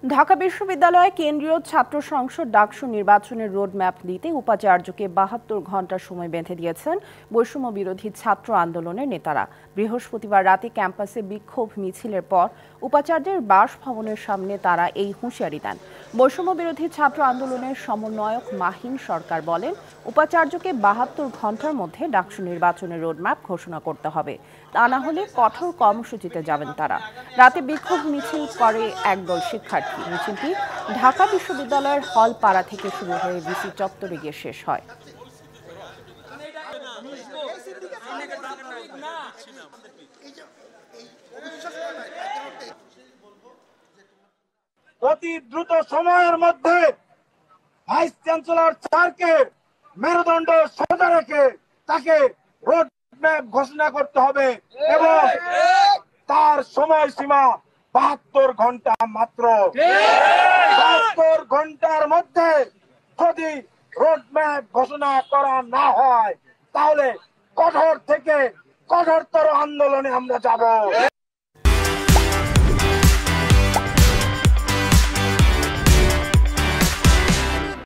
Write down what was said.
ঢাকা বিশ্ববিদ্যালয়ে কেন্দ্রীয় ছাত্র সংসদ ডাকসু নির্বাচনের রোডম্যাপ দিতে উপাচার্যকে ৭২ ঘণ্টা সময় বেঁধে দিয়েছেন বৈষম্য বিরোধী ছাত্র আন্দোলনের নেতারা। বৃহস্পতিবার রাতে ক্যাম্পাসে বিক্ষোভ মিছিলের পর উপাচার্যের বাসভবনের সামনে তারা এই হুঁশিয়ারি দেন। বৈষম্য বিরোধী ছাত্র আন্দোলনের সমন্বয়ক মাহিন সরকার বলেন, উপাচার্যকে ৭২ ঘণ্টার মধ্যে ডাকসু নির্বাচনের রোডম্যাপ ঘোষণা করতে হবে, তা না হলে কঠোর কর্মসূচিতে যাবেন তারা। রাতে বিক্ষোভ মিছিল করে একদল শিক্ষার্থী। মিছিলটি ঢাকা বিশ্ববিদ্যালয়ের হল পাড়া থেকে শুরু হয়ে ভিসি চত্বরে গিয়ে শেষ হয়। অতি দ্রুত সময়ের মধ্যে ভাইস চ্যান্সেলর স্যারকে মেরুদণ্ড সোজা রেখে তাকে রোড ম্যাপ ঘোষণা করতে হবে এবং তার সময়সীমা ৭২ ঘন্টা মাত্র। ৭২ ঘন্টার মধ্যে যদি রোড ম্যাপ ঘোষণা করা না হয় তাহলে কঠোর থেকে কঠোরতর আন্দোলনে আমরা যাব।